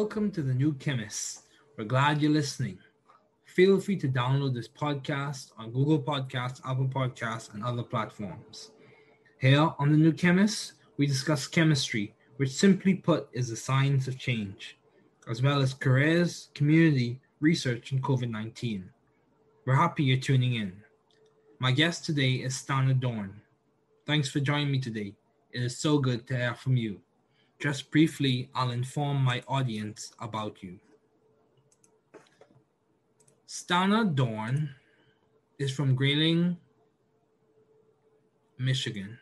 welcome to the new Chemist. We're glad you're listening. Feel free to download this podcast on Google Podcasts, Apple Podcasts, and other platforms. Here on the new Chemist, we discuss chemistry, which simply put is the science of change, as well as careers, community, research, and COVID-19. We're happy you're tuning in. My guest today is Stanna Dorn. Thanks for joining me today. It is so good to hear from you. Just briefly, I'll inform my audience about you. Stanna Dorn is from Grayling, Michigan.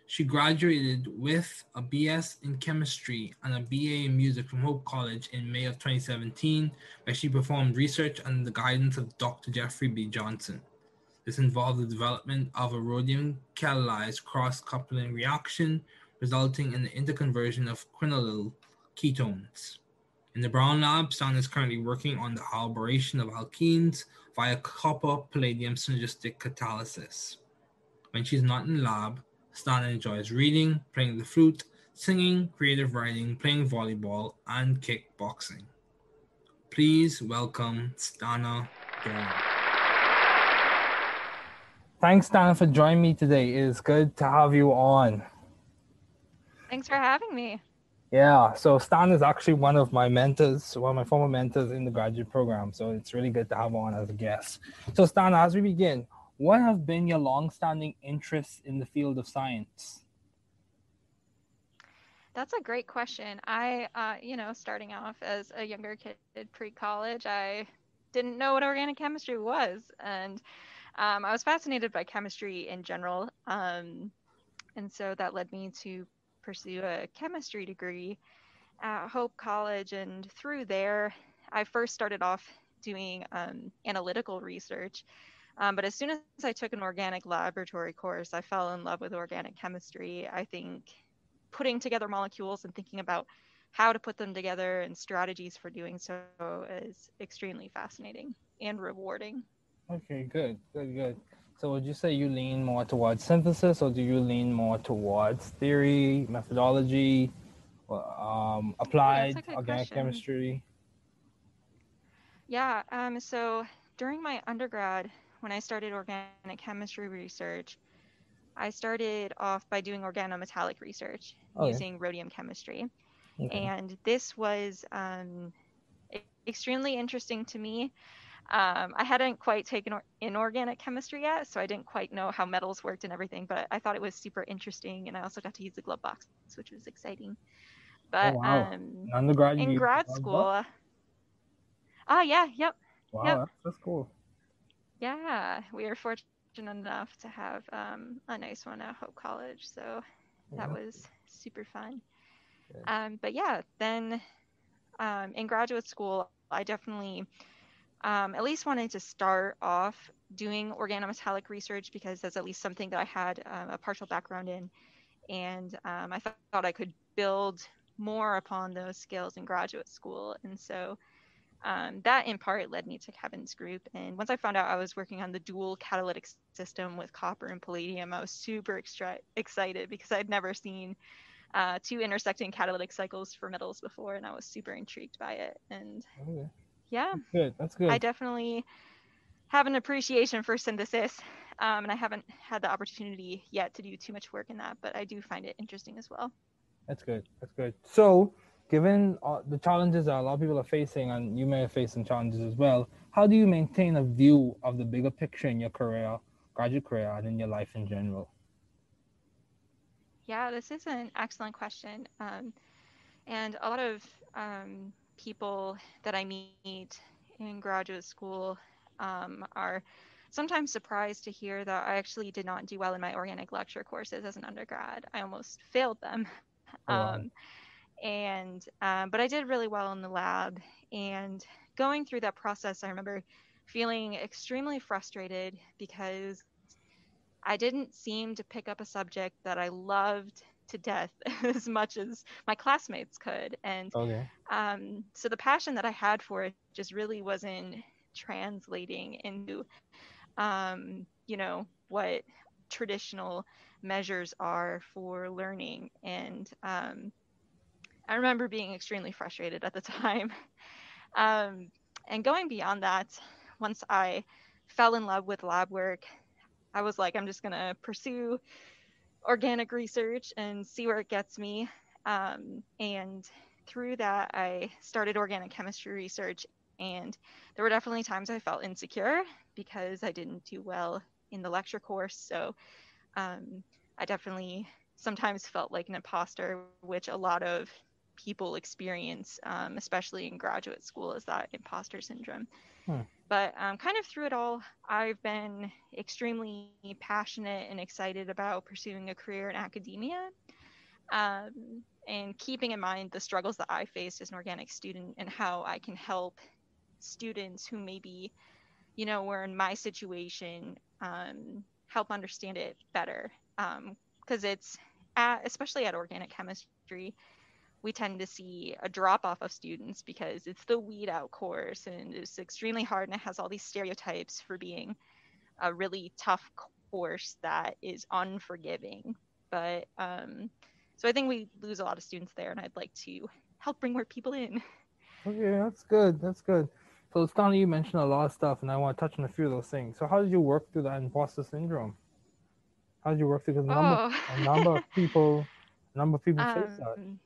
She graduated with a BS in chemistry and a BA in music from Hope College in May of 2017, where she performed research under the guidance of Dr. Jeffrey B. Johnson. This involved the development of a rhodium-catalyzed cross-coupling reaction, resulting in the interconversion of quinolyl ketones. In the Brown lab, Stanna is currently working on the elaboration of alkenes via copper-palladium synergistic catalysis. When she's not in lab, Stanna enjoys reading, playing the flute, singing, creative writing, playing volleyball, and kickboxing. Please welcome Stanna Dorn. Thanks, Stanna, for joining me today. It is good to have you on. Thanks for having me. Yeah, so Stanna is actually one of my mentors, one of my former mentors in the graduate program. So it's really good to have on as a guest. So Stanna, as we begin, what have been your long-standing interests in the field of science? That's a great question. Starting off as a younger kid pre-college, I didn't know what organic chemistry was. And I was fascinated by chemistry in general. And so that led me to pursue a chemistry degree at Hope College. And through there, I first started off doing analytical research. But as soon as I took an organic laboratory course, I fell in love with organic chemistry. I think putting together molecules and thinking about how to put them together and strategies for doing so is extremely fascinating and rewarding. Okay, good. So would you say you lean more towards synthesis, or do you lean more towards theory, methodology, applied organic chemistry? Yeah, so during my undergrad, when I started organic chemistry research, I started off by doing organometallic research using rhodium chemistry. Okay. And this was extremely interesting to me. I hadn't quite taken inorganic chemistry yet, so I didn't quite know how metals worked and everything, but I thought it was super interesting, and I also got to use the glove box, which was exciting. But undergrad, in grad school, yep. Wow, that's cool. Yeah, we were fortunate enough to have a nice one at Hope College, so that was super fun. But yeah, then in graduate school, I definitely at least wanted to start off doing organometallic research because that's at least something that I had a partial background in. And I thought I could build more upon those skills in graduate school. And so that in part led me to Kevin's group. And once I found out I was working on the dual catalytic system with copper and palladium, I was super excited because I'd never seen two intersecting catalytic cycles for metals before. And I was super intrigued by it. And yeah, that's good. I definitely have an appreciation for synthesis, and I haven't had the opportunity yet to do too much work in that, but I do find it interesting as well. That's good. So, given the challenges that a lot of people are facing, and you may have faced some challenges as well, how do you maintain a view of the bigger picture in your career, graduate career, and in your life in general? Yeah, this is an excellent question. And a lot of people that I meet in graduate school are sometimes surprised to hear that I actually did not do well in my organic lecture courses as an undergrad. I almost failed them. But I did really well in the lab. And going through that process, I remember feeling extremely frustrated because I didn't seem to pick up a subject that I loved to death as much as my classmates could. And so the passion that I had for it just really wasn't translating into, what traditional measures are for learning. And I remember being extremely frustrated at the time. Um, and going beyond that, once I fell in love with lab work, I was like, I'm just going to pursue organic research and see where it gets me. And through that, I started organic chemistry research. And there were definitely times I felt insecure because I didn't do well in the lecture course. So um, I definitely sometimes felt like an imposter, which a lot of people experience, especially in graduate school, is that imposter syndrome. Hmm. But kind of through it all, I've been extremely passionate and excited about pursuing a career in academia, and keeping in mind the struggles that I faced as an organic student and how I can help students who maybe, were in my situation, help understand it better. Because especially at organic chemistry, we tend to see a drop off of students because it's the weed out course and it's extremely hard and it has all these stereotypes for being a really tough course that is unforgiving. But so I think we lose a lot of students there, and I'd like to help bring more people in. Okay, that's good. That's good. So, Stanley, you mentioned a lot of stuff, and I want to touch on a few of those things. So, how did you work through that imposter syndrome? How did you work through? Because Oh, a number of people face that. um,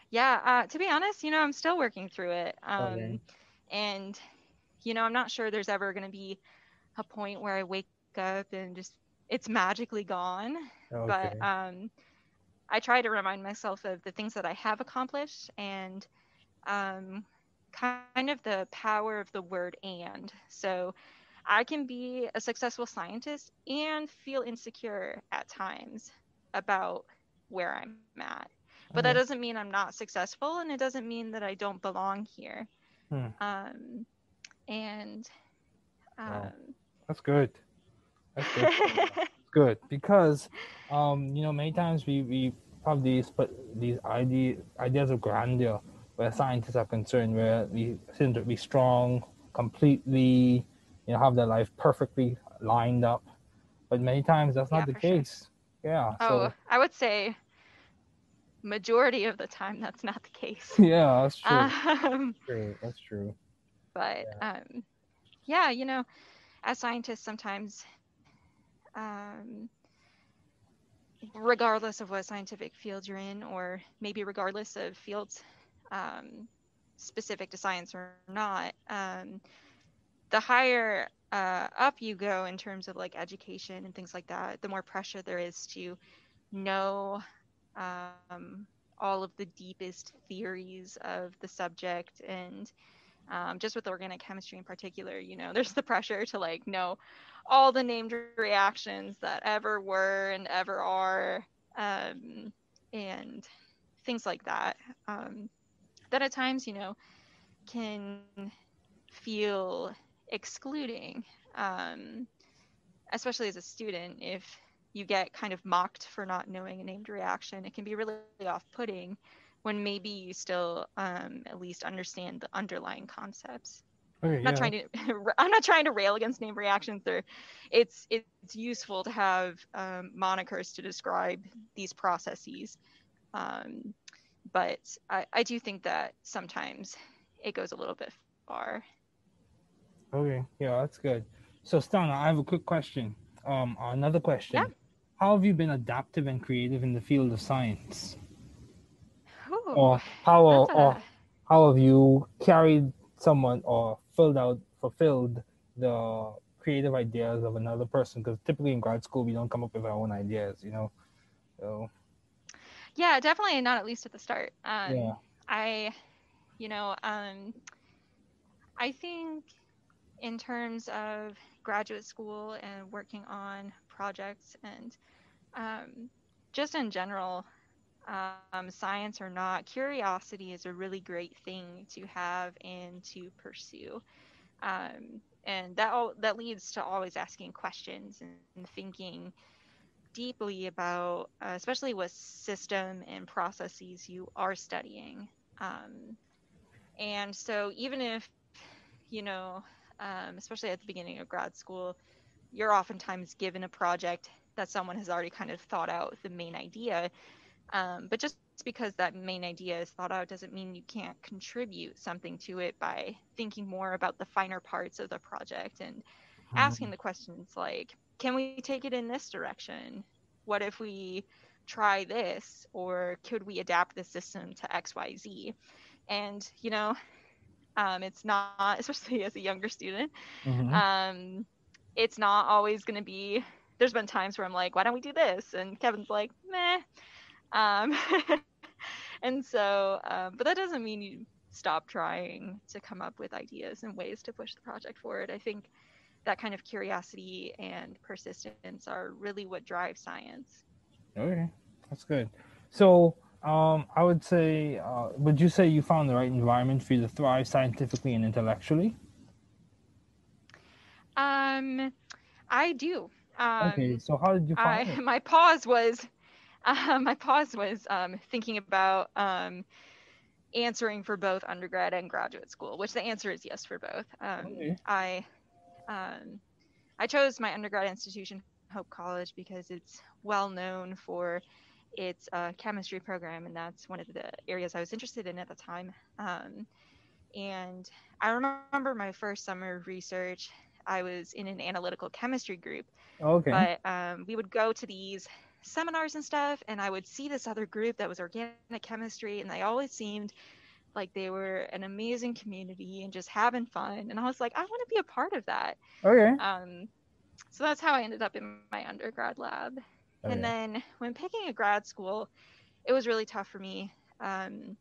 yeah. To be honest, I'm still working through it. Okay. And I'm not sure there's ever going to be a point where I wake up and just it's magically gone. But Okay. I try to remind myself of the things that I have accomplished and um, kind of the power of the word and. So I can be a successful scientist and feel insecure at times about where I'm at. But that Okay. doesn't mean I'm not successful, and it doesn't mean that I don't belong here. Hmm. Um, and Wow. um, That's good. That's good. Good because, many times we have these ideas of grandeur where scientists are concerned, where we seem to be strong, completely, have their life perfectly lined up. But many times that's yeah, not the for sure. case. Yeah. Oh, So I would say majority of the time that's not the case. yeah, that's true. Um, True. That's true. but Yeah. yeah, as scientists, sometimes, um, regardless of what scientific field you're in, or maybe regardless of fields um, specific to science or not, the higher up you go in terms of like education and things like that, the more pressure there is to know all of the deepest theories of the subject. And just with organic chemistry in particular, there's the pressure to like know all the named reactions that ever were and ever are, um, and things like that. Um, that at times, can feel excluding, um, especially as a student. If you get kind of mocked for not knowing a named reaction, it can be really off-putting when maybe you still at least understand the underlying concepts. Okay. I'm not Yeah. trying to I'm not trying to rail against named reactions. It's useful to have monikers to describe these processes, um, but I do think that sometimes it goes a little bit far. Okay. Yeah. That's good. So, Stana, I have a quick question. Another Yeah. question. How have you been adaptive and creative in the field of science? Ooh, or how that's or a how have you carried someone or fulfilled the creative ideas of another person? Because typically in grad school we don't come up with our own ideas. So yeah, definitely not at least at the start. yeah. I you know I think in terms of graduate school and working on projects and um, just in general, science or not, curiosity is a really great thing to have and to pursue. And that leads to always asking questions and thinking deeply about, especially what system and processes you are studying. Um, and so even if, you know, especially at the beginning of grad school, you're oftentimes given a project that someone has already kind of thought out the main idea. But just because that main idea is thought out doesn't mean you can't contribute something to it by thinking more about the finer parts of the project and asking Mhm. the questions like, can we take it in this direction? What if we try this? Or could we adapt the system to XYZ? And, it's not, especially as a younger student, Mhm. um, it's not always going to be, there's been times where I'm like, why don't we do this? And Kevin's like, meh. Um, and so, but that doesn't mean you stop trying to come up with ideas and ways to push the project forward. I think that kind of curiosity and persistence are really what drive science. Okay, that's good. So, I would say, would you say you found the right environment for you to thrive scientifically and intellectually? Um, I do. Okay, Um, so how did you find I it? my pause was thinking about answering for both undergrad and graduate school, which the answer is yes for both. Okay. Um, I chose my undergrad institution, Hope College, because it's well known for its chemistry program, and that's one of the areas I was interested in at the time. And I remember my first summer of research, I was in an analytical chemistry group, Okay. but we would go to these seminars and stuff, and I would see this other group that was organic chemistry, and they always seemed like they were an amazing community and just having fun. And I was like, I want to be a part of that. Okay. Um, so that's how I ended up in my undergrad lab. And Okay. then when picking a grad school, it was really tough for me. And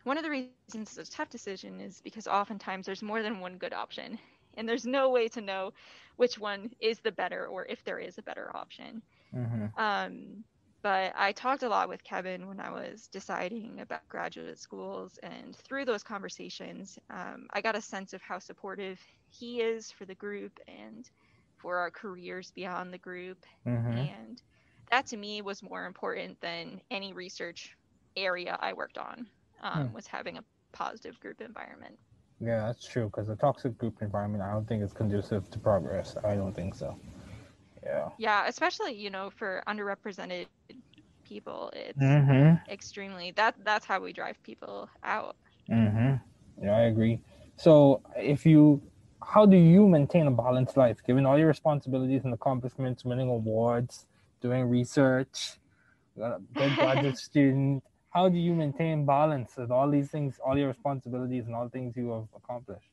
one of the reasons it's a tough decision is because oftentimes there's more than one good option, and there's no way to know which one is the better or if there is a better option. Mhm. Um, but I talked a lot with Kevin when I was deciding about graduate schools, and through those conversations, I got a sense of how supportive he is for the group and for our careers beyond the group. Mhm. And that to me was more important than any research area I worked on, Hmm. was having a positive group environment. Yeah, that's true. Because a toxic group environment, I don't think is conducive to progress. I don't think so. Yeah. Yeah, especially, for underrepresented people, it's Mhm. extremely that's how we drive people out. Mhm. Yeah, I agree. So, how do you maintain a balanced life, given all your responsibilities and accomplishments, winning awards, doing research, a good graduate student? How do you maintain balance with all these things, all your responsibilities, and all the things you have accomplished?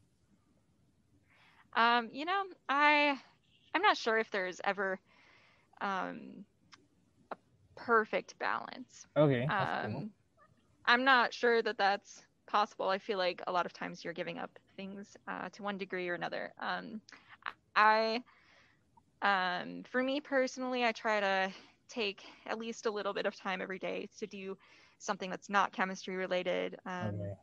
I'm not sure if there's ever um, a perfect balance. Okay, that's cool. Um, I'm not sure that that's possible. I feel like a lot of times you're giving up things to one degree or another. I, for me personally, I try to take at least a little bit of time every day to do something that's not chemistry related. Okay.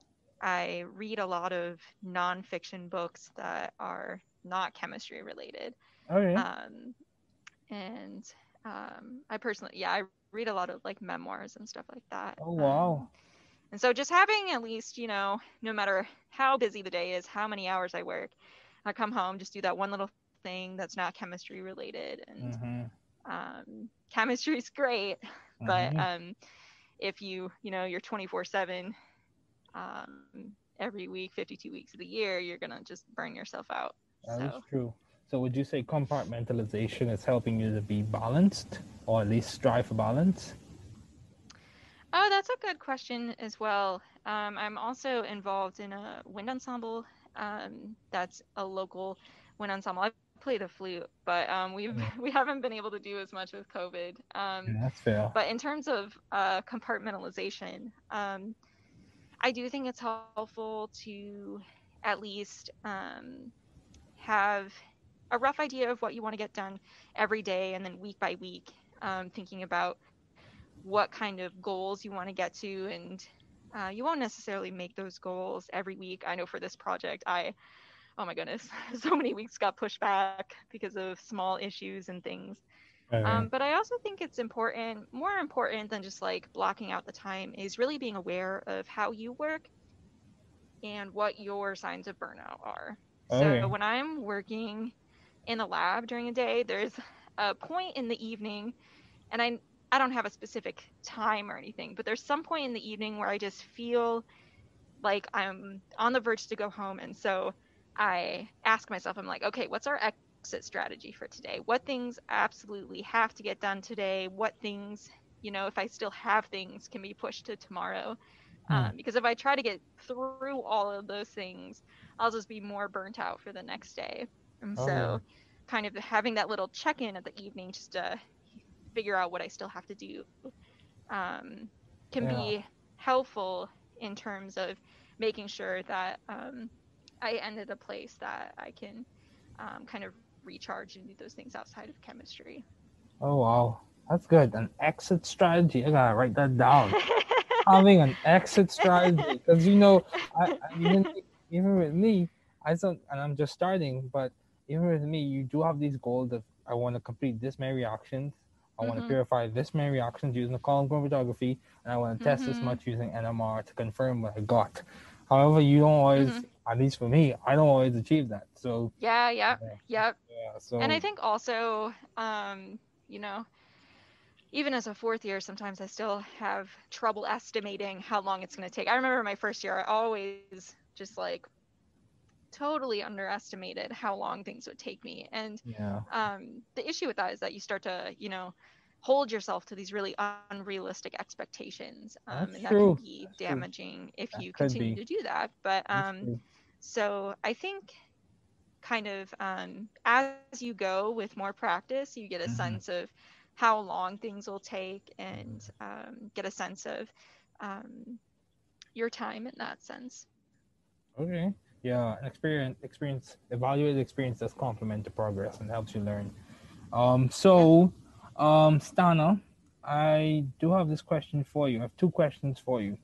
I read a lot of nonfiction books that are not chemistry related. Okay. Um, and I personally, yeah, I read a lot of like memoirs and stuff like that. Oh wow. And so just having at least, no matter how busy the day is, how many hours I work, I come home, just do that one little thing that's not chemistry related. And Mhm. chemistry is great, but Mhm. if you're 24/7 every week, 52 weeks of the year, you're gonna just burn yourself out. That is So, true. So, would you say compartmentalization is helping you to be balanced, or at least strive for balance? oh, that's a good question as well. I'm also involved in a wind ensemble. That's a local wind ensemble. I play the flute, but Okay. we haven't been able to do as much with COVID. Yeah, that's fair. But in terms of compartmentalization, I do think it's helpful to at least have a rough idea of what you want to get done every day, and then week by week, thinking about what kind of goals you want to get to. And you won't necessarily make those goals every week. I know for this project, oh my goodness, so many weeks got pushed back because of small issues and things. Okay. But I also think it's important, more important than just like blocking out the time, is really being aware of how you work and what your signs of burnout are. So when Okay. I'm working in the lab during a day, there's a point in the evening, and I don't have a specific time or anything, but there's some point in the evening where I just feel like I'm on the verge to go home. And so I ask myself, I'm like, okay, what's our exit strategy for today? What things absolutely have to get done today? What things, if I still have things, can be pushed to tomorrow? Because if I try to get through all of those things, I'll just be more burnt out for the next day. And Okay. so kind of having that little check in at the evening just to figure out what I still have to do um, can Yeah. be helpful in terms of making sure that I end at a place that I can kind of recharge and do those things outside of chemistry. Oh wow, that's good. An exit strategy. I gotta write that down. Having an exit strategy, because I even with me, I don't, and I'm just starting, but even with me, you do have these goals of I want to complete this many reactions. I want to Mhm. purify this many reactions using the column chromatography, and I want to test this Mhm. much using NMR to confirm what I got. However, you don't always, Mhm. at least for me, I don't always achieve that. So, Yeah. Yep. yeah, Yep. yeah. And I So, think also, you know, even as a fourth year, sometimes I still have trouble estimating how long it's going to take. I remember my first year, I always just like totally underestimated how long things would take me. And yeah, the issue with that is that you start to, hold yourself to these really unrealistic expectations. And that's that can true. be That's true. damaging if That you could continue be. to do that. But That's true. so I think kind of as you go with more practice, you get a sense Hmm. of how long things will take and get a sense of um, your time in that sense. Okay. Yeah, an evaluated experience does complement the progress and helps you learn. Yeah, Stana, I do have this question for you. I have two questions for you.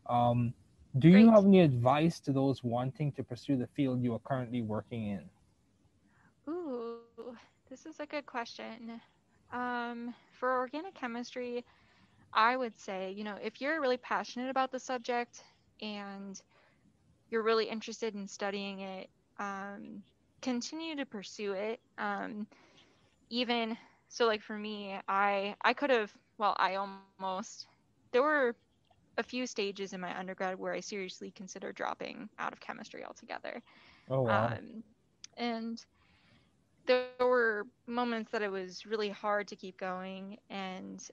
Um, do you great. have any advice to those wanting to pursue the field you are currently working in? Ooh, this is a good question. For organic chemistry, I would say, if you're really passionate about the subject and you're really interested in studying it, continue to pursue it. Even so, like for me, I could have, well, I almost, there were a few stages in my undergrad where I seriously considered dropping out of chemistry altogether. Oh wow. Um, and there were moments that it was really hard to keep going, and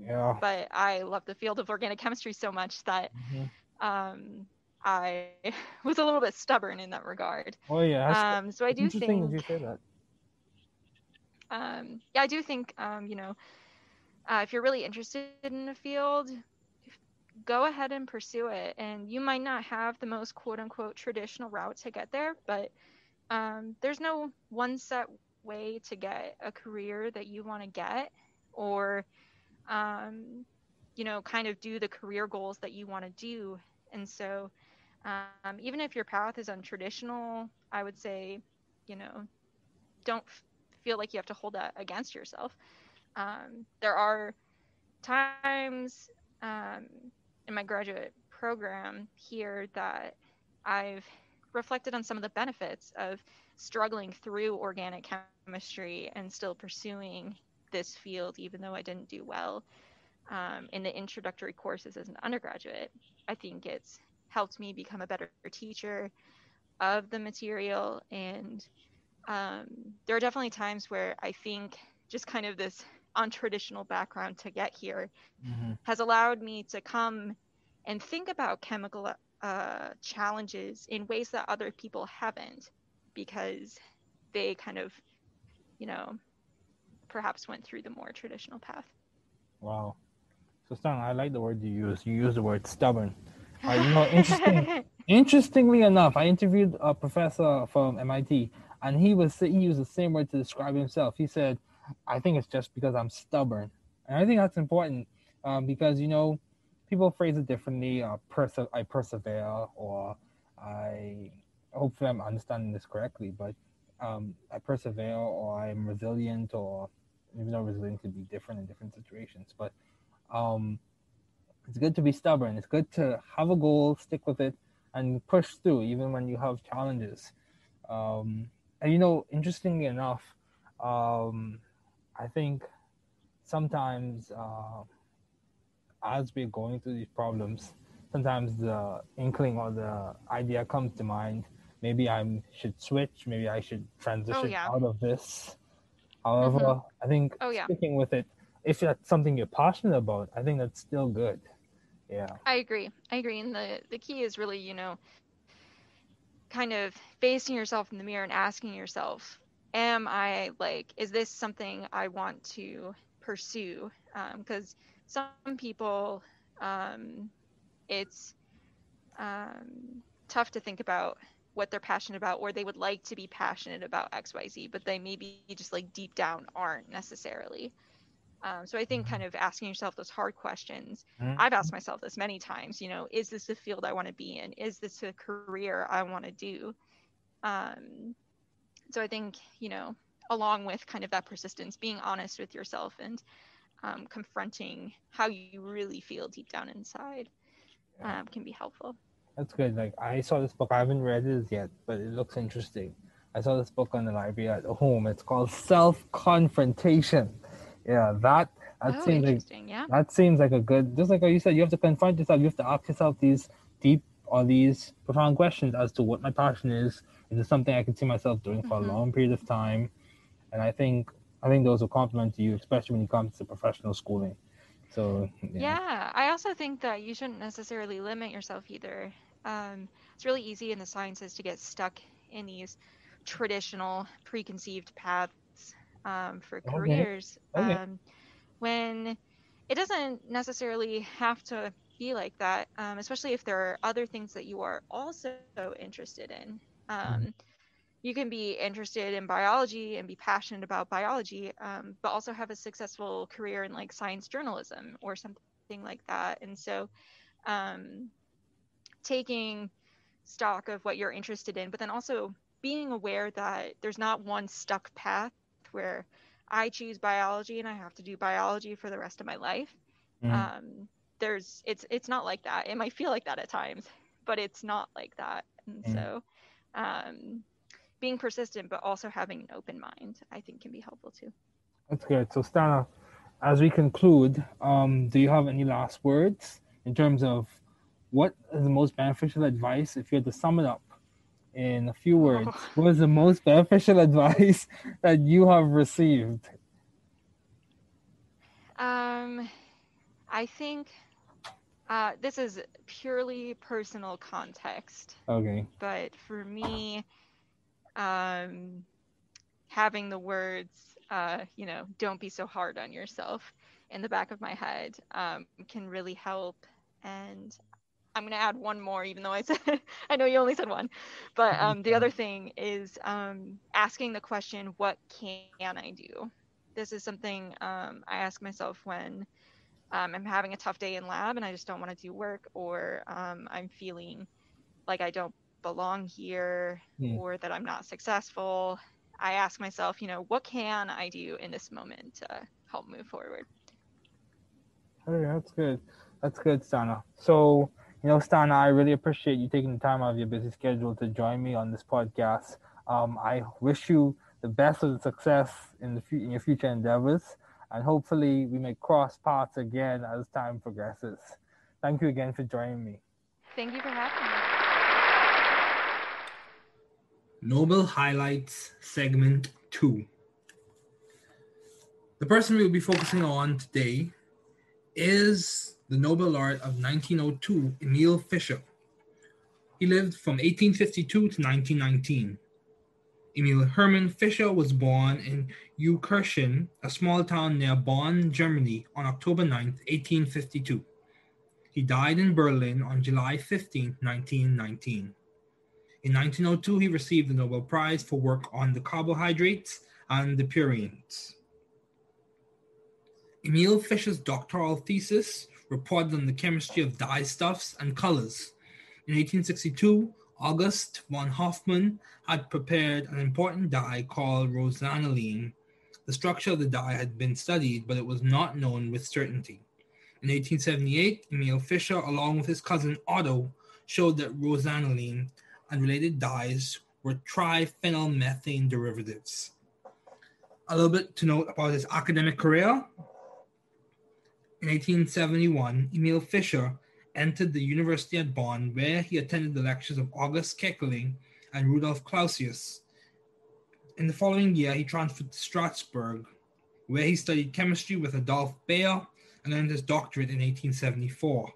Yeah. but I love the field of organic chemistry so much that Hmm. um, I was a little bit stubborn in that regard. Oh yeah. So I That's do interesting that think, you say that. yeah, I do think, if you're really interested in a field, go ahead and pursue it. And you might not have the most quote unquote traditional route to get there, but there's no one set way to get a career that you want to get or um, kind of do the career goals that you want to do. And so, even if your path is untraditional, I would say, you know, don't feel like you have to hold that against yourself. There are times in my graduate program here that I've reflected on some of the benefits of struggling through organic chemistry and still pursuing this field, even though I didn't do well in the introductory courses as an undergraduate. I think it's helped me become a better teacher of the material. And there are definitely times where I think just kind of this untraditional background to get here Hmm. has allowed me to come and think about chemical challenges in ways that other people haven't because they kind of, you know, perhaps went through the more traditional path. Wow. So, Stan, I like the word you use. You use the word stubborn. Interesting. Interestingly enough, I interviewed a professor from MIT, and he used the same word to describe himself. He said, "I think it's just because I'm stubborn," and I think that's important because people phrase it differently. I persevere, or I. Hopefully, I'm understanding this correctly, but I persevere, or I'm resilient, or even though resilience could be different in different situations, but um, it's good to be stubborn. It's good to have a goal, stick with it, and push through even when you have challenges. And interestingly enough, I think sometimes as we're going through these problems, sometimes the inkling or the idea comes to mind. Maybe I should switch. Maybe I should Oh transition yeah. out of this. Mm-hmm. However, I think Oh yeah. sticking with it, if that's something you're passionate about, I think that's still good. Yeah. I agree. I agree. And the key is really, kind of facing yourself in the mirror and asking yourself, am I like, is this something I want to pursue? Because some people, um, it's tough to think about what they're passionate about, or they would like to be passionate about XYZ, but they maybe just like deep down aren't necessarily. So I think kind of asking yourself those hard questions. I've asked myself this many times, is this the field I want to be in? Is this a career I want to do? Um, so I think, along with kind of that persistence, being honest with yourself and confronting how you really feel deep down inside can be helpful. That's good. Like I saw this book. I haven't read it yet, but it looks interesting. I saw this book on the library at home. It's called Self Confrontation. Yeah, that Oh, seems like interesting. Yeah. a good. Just like how you said, you have to confront yourself. You have to ask yourself these deep or these profound questions as to what my passion is. Is it something I can see myself doing for a Mm-hmm. long period of time? And I think those will compliment you, especially when it comes to professional schooling. So yeah. Yeah, I also think that you shouldn't necessarily limit yourself either. It's really easy in the sciences to get stuck in these traditional preconceived paths for Okay. careers, Okay. when it doesn't necessarily have to be like that, especially if there are other things that you are also interested in. Um, Mhm. you can be interested in biology and be passionate about biology, but also have a successful career in like science journalism or something like that. And so, um, taking stock of what you're interested in, but then also being aware that there's not one stuck path where I choose biology and I have to do biology for the rest of my life. Mhm. It's not like that. It might feel like that at times, but it's not like that. And Mhm. so, um, being persistent but also having an open mind, I think, can be helpful too. That's good. So, Stana, as we conclude, do you have any last words in terms of what is the most beneficial advice? If you had to sum it up in a few Oh, words, what is the most beneficial advice that you have received? um, I think this is purely personal context, Okay. but for me, um, having the words, don't be so hard on yourself in the back of my head can really help. And I'm going to add one more, even though I said, I know you only said one. But the other thing is asking the question, what can I do? This is something I ask myself when I'm having a tough day in lab and I just don't want to do work, or I'm feeling like I don't belong here Hmm. or that I'm not successful. I ask myself, what can I do in this moment to help move forward? Okay, that's good. That's good, Stana. So, Stana, I really appreciate you taking the time out of your busy schedule to join me on this podcast. I wish you the best of the success in your future endeavors, and hopefully we may cross paths again as time progresses. Thank you again for joining me. Thank you for having me. Nobel Highlights Segment 2. The person we will be focusing on today is the Nobel laureate of 1902, Emil Fischer. He lived from 1852 to 1919. Emil Hermann Fischer was born in Eukirchen, a small town near Bonn, Germany, on October 9, 1852. He died in Berlin on July 15, 1919. In 1902, he received the Nobel Prize for work on the carbohydrates and the purines. Emil Fischer's doctoral thesis reported on the chemistry of dyestuffs and colors. In 1862, August von Hofmann had prepared an important dye called rosaniline. The structure of the dye had been studied, but it was not known with certainty. In 1878, Emil Fischer, along with his cousin Otto, showed that rosaniline and related dyes were triphenylmethane derivatives. A little bit to note about his academic career. In 1871, Emil Fischer entered the university at Bonn, where he attended the lectures of August Keckerling and Rudolf Clausius. In the following year, he transferred to Strasbourg, where he studied chemistry with Adolf Bayer and earned his doctorate in 1874.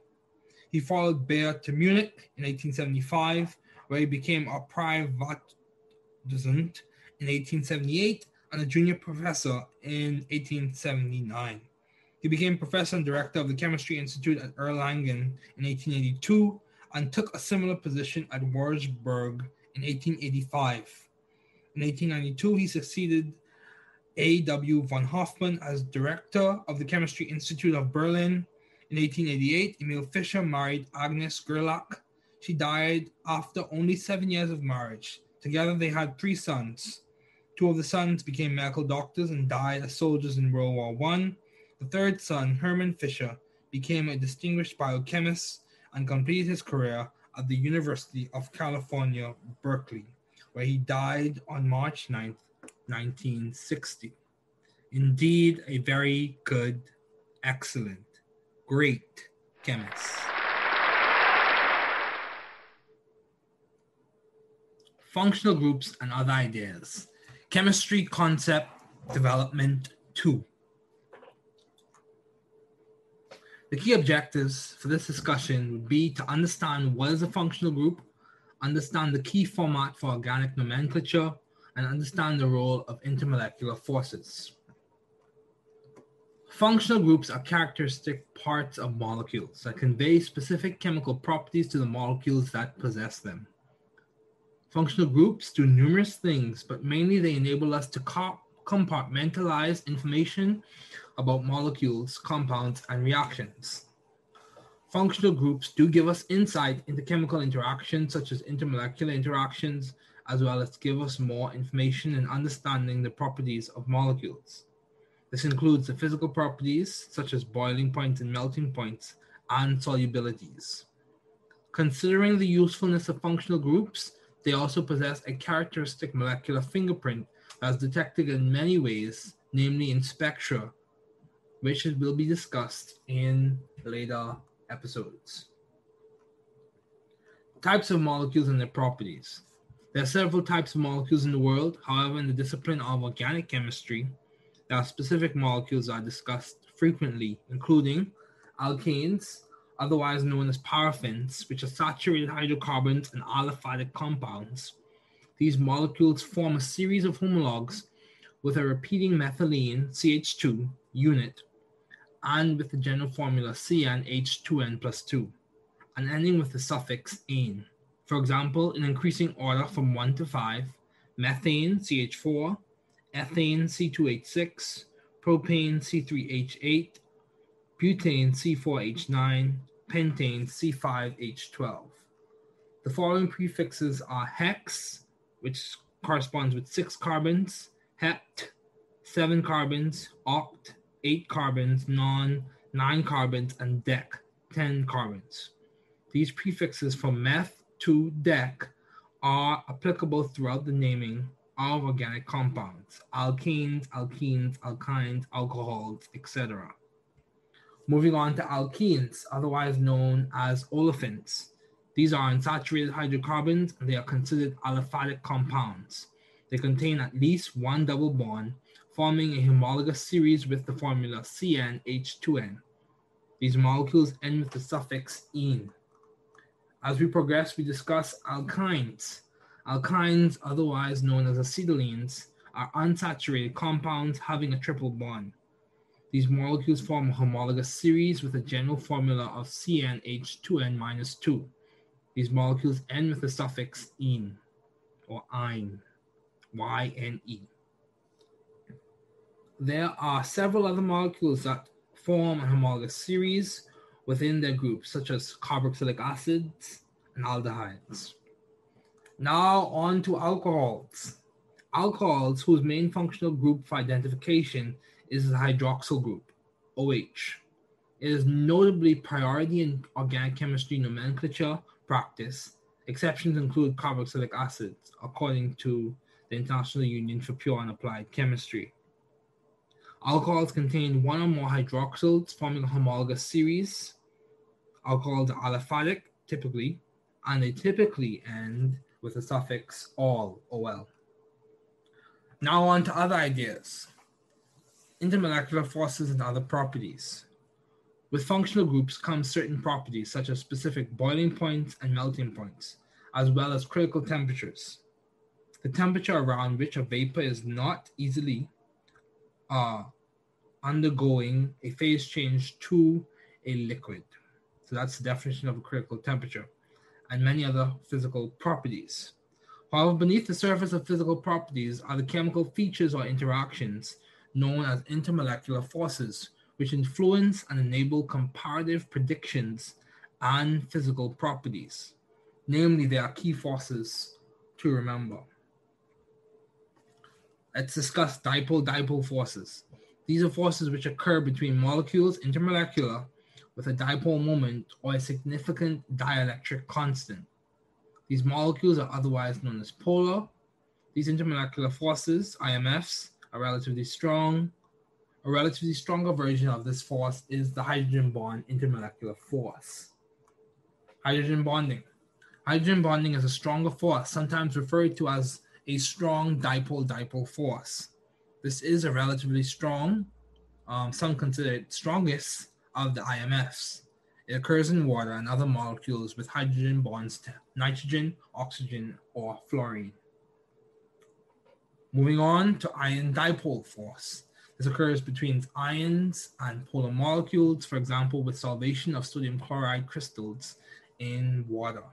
He followed Bayer to Munich in 1875, where he became a Privatdozent in 1878 and a junior professor in 1879. He became professor and director of the Chemistry Institute at Erlangen in 1882 and took a similar position at Wurzburg in 1885. In 1892, he succeeded A.W. von Hoffmann as director of the Chemistry Institute of Berlin. In 1888, Emil Fischer married Agnes Gerlach. She died after only 7 years of marriage. Together, they had 3 sons. 2 of the sons became medical doctors and died as soldiers in World War I. The third son, Hermann Fischer, became a distinguished biochemist and completed his career at the University of California, Berkeley, where he died on March 9th, 1960. Indeed, a very good, excellent, great chemist. Functional groups and other ideas. Chemistry concept development 2. The key objectives for this discussion would be to understand what is a functional group, understand the key format for organic nomenclature, and understand the role of intermolecular forces. Functional groups are characteristic parts of molecules that convey specific chemical properties to the molecules that possess them. Functional groups do numerous things, but mainly they enable us to compartmentalize information about molecules, compounds, and reactions. Functional groups do give us insight into chemical interactions such as intermolecular interactions, as well as give us more information in understanding the properties of molecules. This includes the physical properties such as boiling points and melting points and solubilities. Considering the usefulness of functional groups, they also possess a characteristic molecular fingerprint that is detected in many ways, namely in spectra, which will be discussed in later episodes. Types of molecules and their properties. There are several types of molecules in the world. However, in the discipline of organic chemistry, there are specific molecules that are discussed frequently, including alkanes, otherwise known as paraffins, which are saturated hydrocarbons and aliphatic compounds. These molecules form a series of homologs with a repeating methylene, CH2, unit, and with the general formula CnH2n plus 2, and ending with the suffix -ane. For example, in increasing order from 1 to 5, methane, CH4, ethane, C2H6, propane, C3H8, butane, C4H9, pentane, C5H12. The following prefixes are hex, which corresponds with 6 carbons, hept, 7 carbons, oct, 8 carbons, non, 9 carbons, and dec, 10 carbons. These prefixes from meth to dec are applicable throughout the naming of organic compounds, alkanes, alkenes, alkynes, alcohols, etc. Moving on to alkenes, otherwise known as olefins. These are unsaturated hydrocarbons and they are considered aliphatic compounds. They contain at least one double bond, forming a homologous series with the formula CnH2n. These molecules end with the suffix -ene. As we progress, we discuss alkynes. Alkynes, otherwise known as acetylenes, are unsaturated compounds having a triple bond. These molecules form a homologous series with a general formula of CnH2n-2. These molecules end with the suffix -ene or -ine, Y-N-E. There are several other molecules that form a homologous series within their groups, such as carboxylic acids and aldehydes. Now on to alcohols. Alcohols, whose main functional group for identification is the hydroxyl group, OH. It is notably priority in organic chemistry nomenclature practice. Exceptions include carboxylic acids, according to the International Union for Pure and Applied Chemistry. Alcohols contain one or more hydroxyls forming a homologous series. Alcohols are aliphatic, typically, and they typically end with the suffix "ol", ol. Now on to other ideas. Intermolecular forces and other properties. With functional groups come certain properties such as specific boiling points and melting points, as well as critical temperatures. The temperature around which a vapor is not easily undergoing a phase change to a liquid. So that's the definition of a critical temperature, and many other physical properties. However, beneath the surface of physical properties are the chemical features or interactions known as intermolecular forces, which influence and enable comparative predictions and physical properties. Namely, they are key forces to remember. Let's discuss dipole-dipole forces. These are forces which occur between molecules intermolecular with a dipole moment or a significant dielectric constant. These molecules are otherwise known as polar. These intermolecular forces, IMFs, are relatively strong. A relatively stronger version of this force is the hydrogen bond intermolecular force. Hydrogen bonding. Hydrogen bonding is a stronger force, sometimes referred to as a strong dipole-dipole force. This is a relatively strong, some consider it strongest of the IMFs. It occurs in water and other molecules with hydrogen bonds to nitrogen, oxygen, or fluorine. Moving on to ion dipole force. This occurs between ions and polar molecules, for example, with solvation of sodium chloride crystals in water.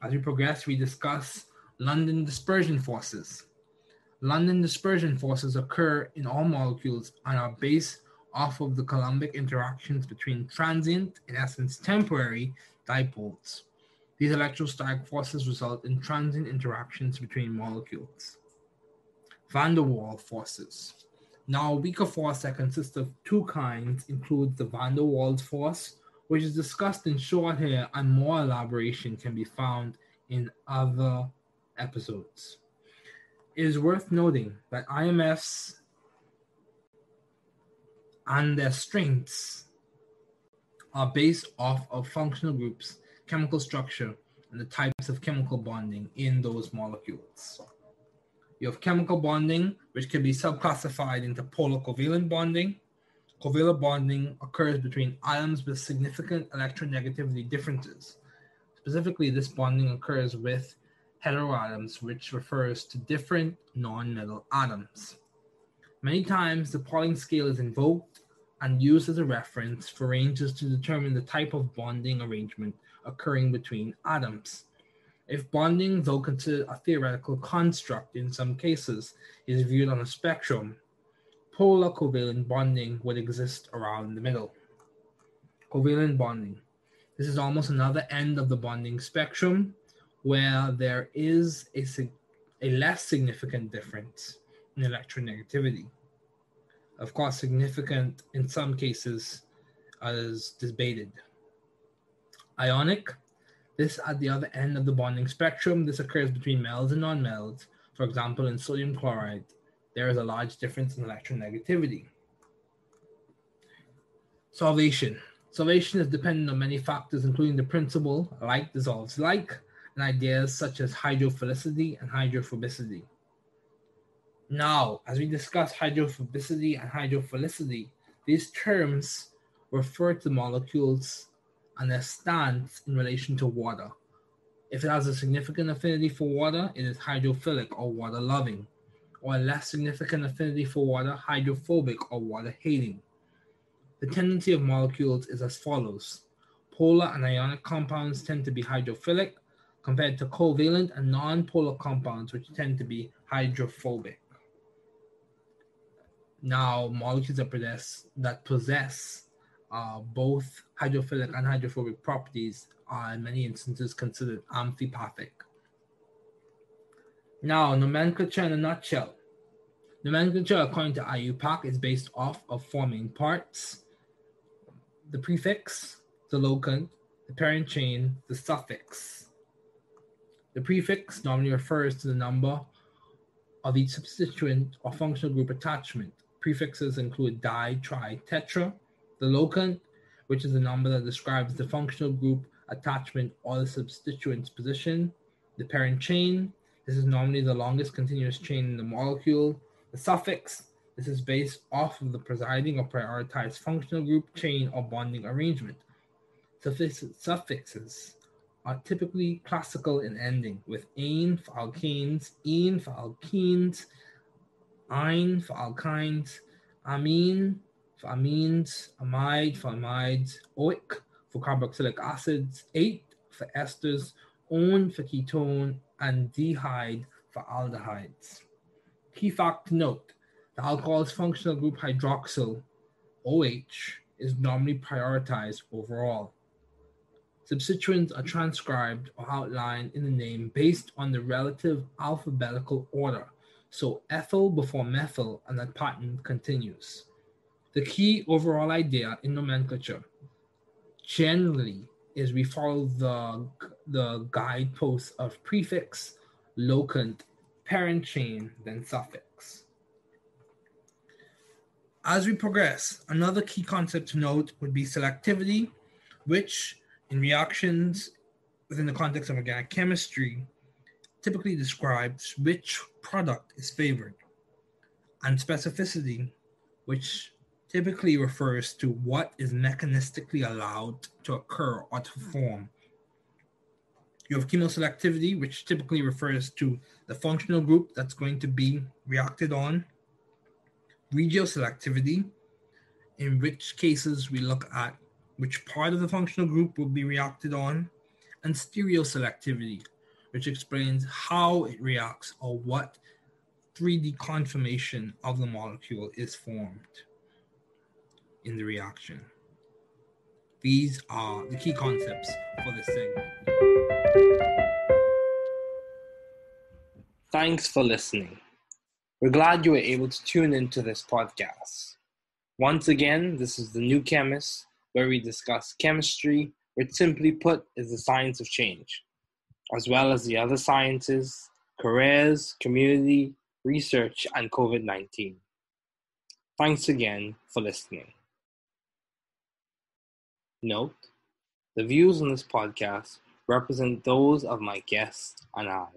As we progress, we discuss London dispersion forces. London dispersion forces occur in all molecules and are based off of the Coulombic interactions between transient, in essence temporary, dipoles. These electrostatic forces result in transient interactions between molecules. Van der Waals forces. Now, a weaker force that consists of two kinds includes the van der Waals force, which is discussed in short here, and more elaboration can be found in other episodes. It is worth noting that IMFs and their strengths are based off of functional groups, chemical structure, and the types of chemical bonding in those molecules. You have chemical bonding, which can be subclassified into polar covalent bonding. Covalent bonding occurs between atoms with significant electronegativity differences. Specifically, this bonding occurs with heteroatoms, which refers to different non-metal atoms. Many times, the Pauling scale is invoked and used as a reference for ranges to determine the type of bonding arrangement occurring between atoms. If bonding, though considered a theoretical construct in some cases, is viewed on a spectrum, polar covalent bonding would exist around the middle. Covalent bonding. This is almost another end of the bonding spectrum where there is a less significant difference in electronegativity. Of course, significant in some cases is debated. Ionic. This at the other end of the bonding spectrum. This occurs between metals and non-metals. For example, in sodium chloride, there is a large difference in electronegativity. Solvation. Solvation is dependent on many factors, including the principle like dissolves like, and ideas such as hydrophilicity and hydrophobicity. Now, as we discuss hydrophobicity and hydrophilicity, these terms refer to molecules and their stance in relation to water. If it has a significant affinity for water, it is hydrophilic or water-loving, or a less significant affinity for water, hydrophobic or water-hating. The tendency of molecules is as follows. Polar and ionic compounds tend to be hydrophilic compared to covalent and non-polar compounds, which tend to be hydrophobic. Now, molecules that possess both hydrophilic and hydrophobic properties are in many instances considered amphipathic. Now, nomenclature in a nutshell. Nomenclature, according to IUPAC, is based off of four main parts: the prefix, the locant, the parent chain, the suffix. The prefix normally refers to the number of each substituent or functional group attachment. prefixes include di, tri, tetra. The locant, which is a number that describes the functional group, attachment, or the substituent's position. The parent chain, this is normally the longest continuous chain in the molecule. The suffix, this is based off of the presiding or prioritized functional group, chain, or bonding arrangement. Suffixes are typically classical in ending, with "-ane" for alkanes, "-ene" for alkenes, "-ine" for alkynes, "-amine" for amines, "-amide" for amides, "-oic" for carboxylic acids, "-ate" for esters, "-one" for ketone, and "-dehyde" for aldehydes. Key fact to note, the alcohol's functional group hydroxyl, OH, is normally prioritized overall. Substituents are transcribed or outlined in the name based on the relative alphabetical order, so ethyl before methyl, and that pattern continues. The key overall idea in nomenclature generally is we follow the guideposts of prefix, locant, parent chain, then suffix. As we progress, another key concept to note would be selectivity, which in reactions within the context of organic chemistry typically describes which product is favored, and specificity, which typically refers to what is mechanistically allowed to occur or to form. You have chemoselectivity, which typically refers to the functional group that's going to be reacted on. Regioselectivity, in which cases we look at which part of the functional group will be reacted on. And stereoselectivity, which explains how it reacts or what 3D conformation of the molecule is formed in the reaction. These are the key concepts for this segment. Thanks for listening. We're glad you were able to tune into this podcast. Once again, this is The New Chemist, where we discuss chemistry, which simply put is the science of change, as well as the other sciences, careers, community, research, and COVID-19. Thanks again for listening. Note, the views on this podcast represent those of my guests and I.